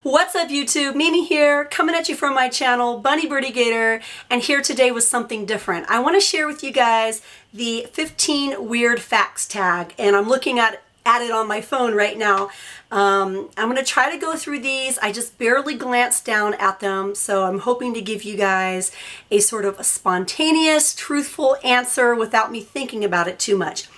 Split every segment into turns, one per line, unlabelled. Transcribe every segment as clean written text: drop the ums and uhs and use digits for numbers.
What's up YouTube? Mimi here, coming at you from my channel, Bunny Birdy Gator, and here today with something different. I want to share with you guys the 15 weird facts tag, and I'm looking at it on my phone right now. I'm going to try to go through these. I just barely glanced down at them, so I'm hoping to give you guys a sort of a spontaneous, truthful answer without me thinking about it too much.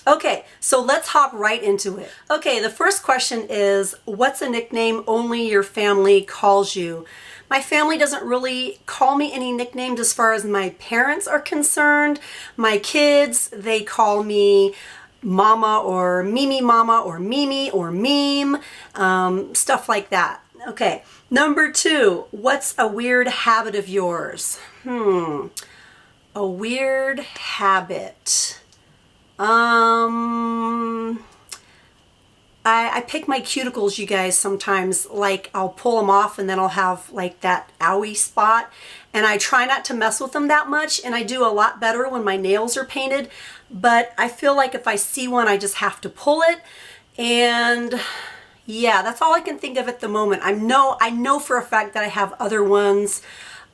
Okay, so let's hop right into it. Okay, the first question is, what's a nickname only your family calls you? My family doesn't really call me any nicknames as far as my parents are concerned. My kids, they call me Mama or Mimi Mama or Mimi or Meme, stuff like that. Okay, number 2, what's a weird habit of yours? A weird habit. I pick my cuticles, you guys, sometimes. Like, I'll pull them off and then I'll have like that owie spot, and I try not to mess with them that much, and I do a lot better when my nails are painted, but I feel like if I see one I just have to pull it. And yeah, that's all I can think of at the moment. I know for a fact that I have other ones.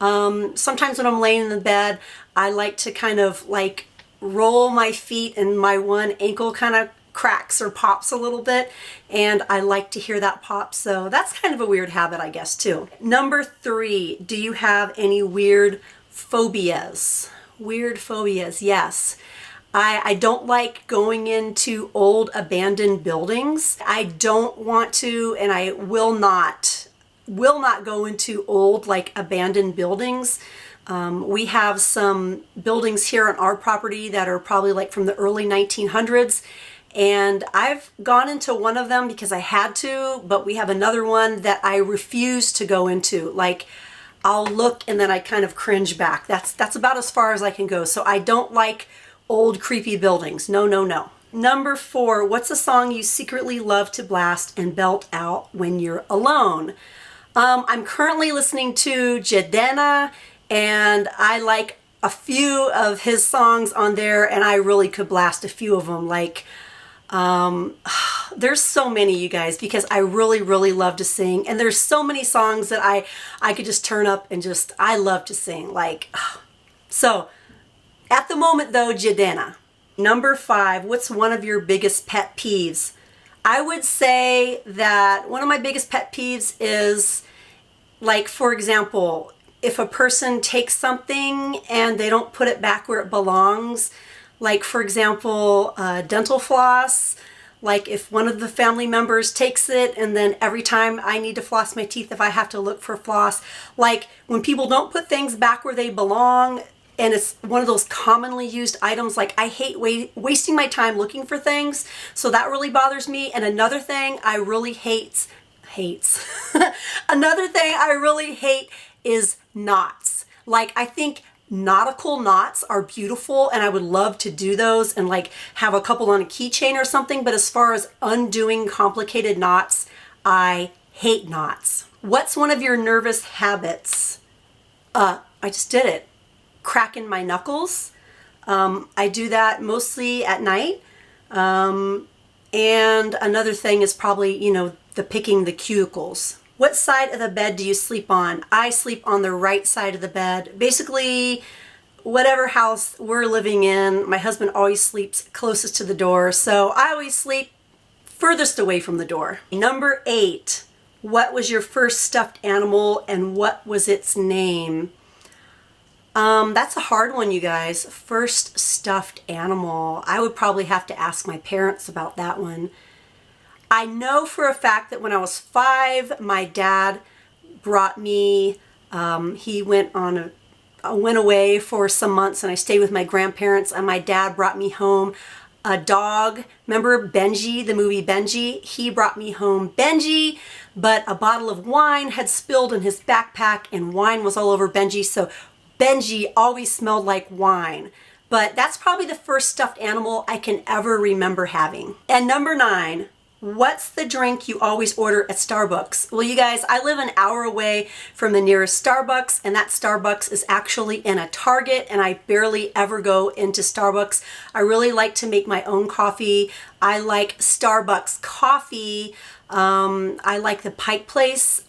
Sometimes when I'm laying in the bed, I like to kind of like roll my feet and my one ankle kind of cracks or pops a little bit, and I like to hear that pop, so that's kind of a weird habit, I guess, too. Number 3, do you have any weird phobias? Weird phobias, yes. I don't like going into old abandoned buildings. I don't want to, and I will not go into old like abandoned buildings. We have some buildings here on our property that are probably like from the early 1900s, and I've gone into one of them because I had to, but we have another one that I refuse to go into. Like, I'll look and then I kind of cringe back. That's about as far as I can go. So I don't like old creepy buildings. No, no, no. Number 4, what's a song you secretly love to blast and belt out when you're alone? I'm currently listening to Jadena, and I like a few of his songs on there, and I really could blast a few of them. Like, there's so many, you guys, because I really love to sing, and there's so many songs that I could just turn up and just, I love to sing. Like, so at the moment though, Jadena. Number 5, what's one of your biggest pet peeves? I would say that one of my biggest pet peeves is, like, for example, if a person takes something and they don't put it back where it belongs, like, for example, dental floss. Like, if one of the family members takes it and then every time I need to floss my teeth, if I have to look for floss, like when people don't put things back where they belong and it's one of those commonly used items, like, I hate wasting my time looking for things, so that really bothers me. And another thing I really hates another thing I really hate is knots. Like, I think nautical knots are beautiful, and I would love to do those and like have a couple on a keychain or something, but as far as undoing complicated knots, I hate knots. What's one of your nervous habits? I just did it. Cracking my knuckles. I do that mostly at night. And another thing is probably, you know, the picking the cuticles. What side of the bed do you sleep on? I sleep on the right side of the bed. Basically, whatever house we're living in, my husband always sleeps closest to the door, so I always sleep furthest away from the door. Number 8, what was your first stuffed animal and what was its name? That's a hard one, you guys. First stuffed animal. I would probably have to ask my parents about that one. I know for a fact that when I was 5, my dad brought me, he went away for some months, and I stayed with my grandparents, and my dad brought me home a dog. Remember Benji, the movie Benji? He brought me home Benji, but a bottle of wine had spilled in his backpack, and wine was all over Benji, so Benji always smelled like wine. But that's probably the first stuffed animal I can ever remember having. And number 9, what's the drink you always order at Starbucks? Well, you guys, I live an hour away from the nearest Starbucks, and that Starbucks is actually in a Target, and I barely ever go into Starbucks. I really like to make my own coffee. I like Starbucks coffee I like the Pike Place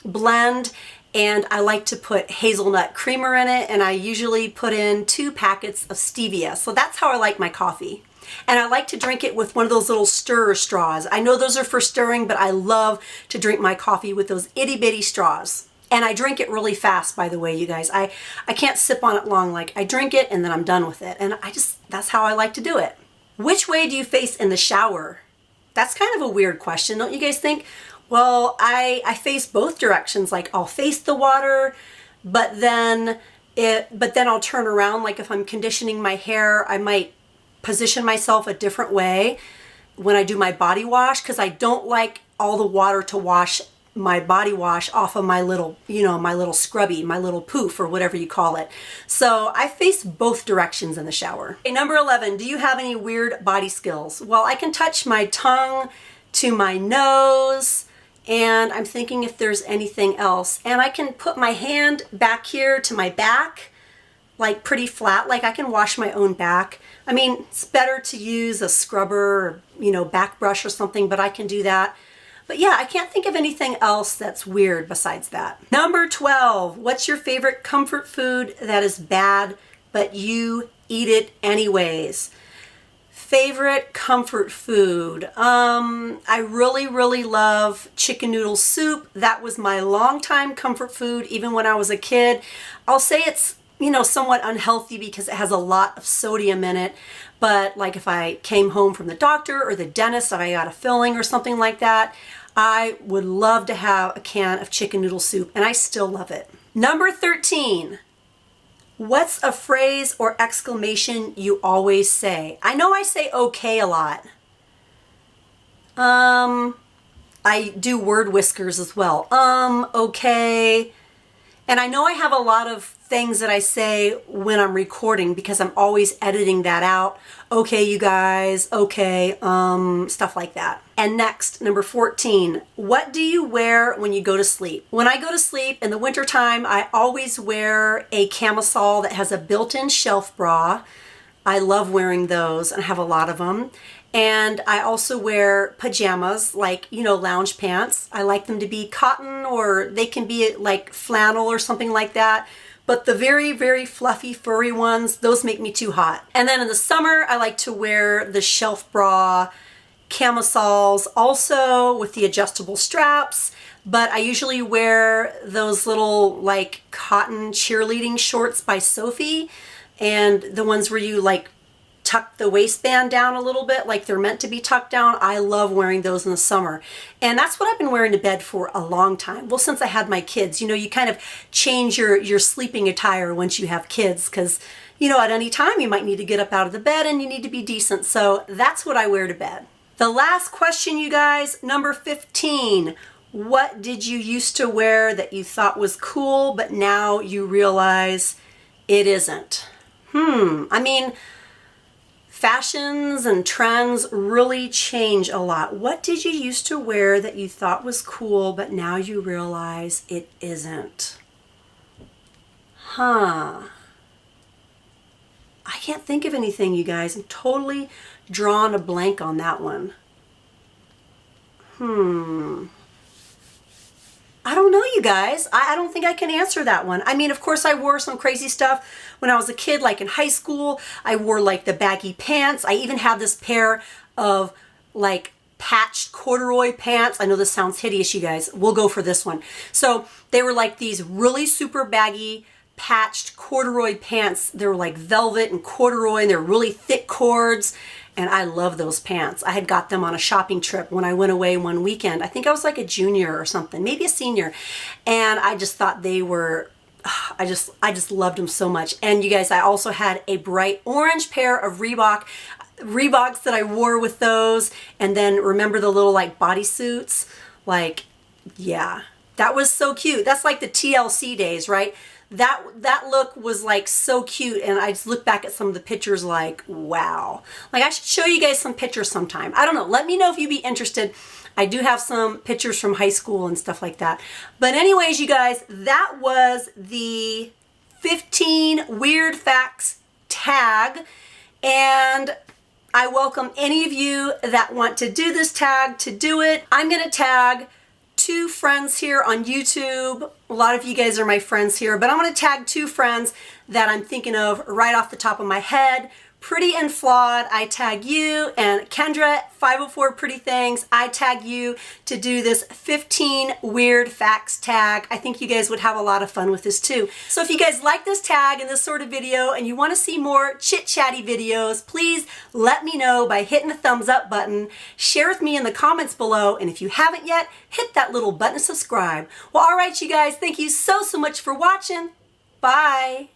blend, and I like to put hazelnut creamer in it, and I usually put in 2 packets of stevia. So that's how I like my coffee. And I like to drink it with one of those little stirrer straws. I know those are for stirring, but I love to drink my coffee with those itty bitty straws. And I drink it really fast, by the way, you guys. I can't sip on it long. Like, I drink it and then I'm done with it. And that's how I like to do it. Which way do you face in the shower? That's kind of a weird question, don't you guys think? Well, I face both directions. Like, I'll face the water, but then I'll turn around. Like, if I'm conditioning my hair, I might position myself a different way when I do my body wash, because I don't like all the water to wash my body wash off of my little, my little scrubby, my little poof, or whatever you call it. So I face both directions in the shower. Okay, number 11, do you have any weird body skills? Well, I can touch my tongue to my nose, and I'm thinking if there's anything else. And I can put my hand back here to my back, like pretty flat, like I can wash my own back. I mean, it's better to use a scrubber or, back brush or something, but I can do that. But yeah, I can't think of anything else that's weird besides that. Number 12, what's your favorite comfort food that is bad, but you eat it anyways? Favorite comfort food. I really, really love chicken noodle soup. That was my longtime comfort food, even when I was a kid. I'll say it's somewhat unhealthy because it has a lot of sodium in it. But like if I came home from the doctor or the dentist and I got a filling or something like that, I would love to have a can of chicken noodle soup, and I still love it. Number 13, what's a phrase or exclamation you always say? I know I say okay a lot. I do word whiskers as well. Okay. And I know I have a lot of things that I say when I'm recording because I'm always editing that out. Okay, you guys, okay, stuff like that. And next, number 14, what do you wear when you go to sleep? When I go to sleep in the wintertime, I always wear a camisole that has a built-in shelf bra. I love wearing those and I have a lot of them. And I also wear pajamas, like, lounge pants. I like them to be cotton, or they can be like flannel or something like that. But the very, very fluffy, furry ones, those make me too hot. And then in the summer, I like to wear the shelf bra camisoles, also with the adjustable straps. But I usually wear those little like cotton cheerleading shorts by Sophie, and the ones where you like tuck the waistband down a little bit like they're meant to be tucked down. I love wearing those in the summer. And that's what I've been wearing to bed for a long time. Well, since I had my kids, you kind of change your sleeping attire once you have kids, because, at any time you might need to get up out of the bed and you need to be decent. So that's what I wear to bed. The last question, you guys, number 15. What did you used to wear that you thought was cool, but now you realize it isn't? I mean, fashions and trends really change a lot. What did you used to wear that you thought was cool, but now you realize it isn't? I can't think of anything, you guys. I'm totally drawing a blank on that one. I don't know, you guys. I don't think I can answer that one. I mean, of course, I wore some crazy stuff when I was a kid, like in high school. I wore like the baggy pants. I even had this pair of like patched corduroy pants. I know this sounds hideous, you guys. We'll go for this one. So they were like these really super baggy patched corduroy pants. They were like velvet and corduroy, and they're really thick cords. And I love those pants. I had got them on a shopping trip when I went away one weekend. I think I was like a junior or something, maybe a senior. And I just thought they were, I just loved them so much. And you guys, I also had a bright orange pair of Reeboks that I wore with those. And then remember the little like bodysuits? Like, yeah, that was so cute. That's like the TLC days, right? That look was like so cute, and I just look back at some of the pictures like, wow. Like, I should show you guys some pictures sometime. I don't know. Let me know if you'd be interested. I do have some pictures from high school and stuff like that. But anyways, you guys, that was the 15 weird facts tag. And I welcome any of you that want to do this tag to do it. I'm going to tag 2 friends here on YouTube. A lot of you guys are my friends here, but I'm going to tag 2 friends that I'm thinking of right off the top of my head. PrettyNflawed, I tag you, and Kendra 504 Pretty Things, I tag you to do this 15 weird facts tag. I think you guys would have a lot of fun with this too. So if you guys like this tag and this sort of video and you want to see more chit-chatty videos, please let me know by hitting the thumbs up button. Share with me in the comments below, and if you haven't yet, hit that little button to subscribe. Well, all right, you guys, thank you so much for watching. Bye.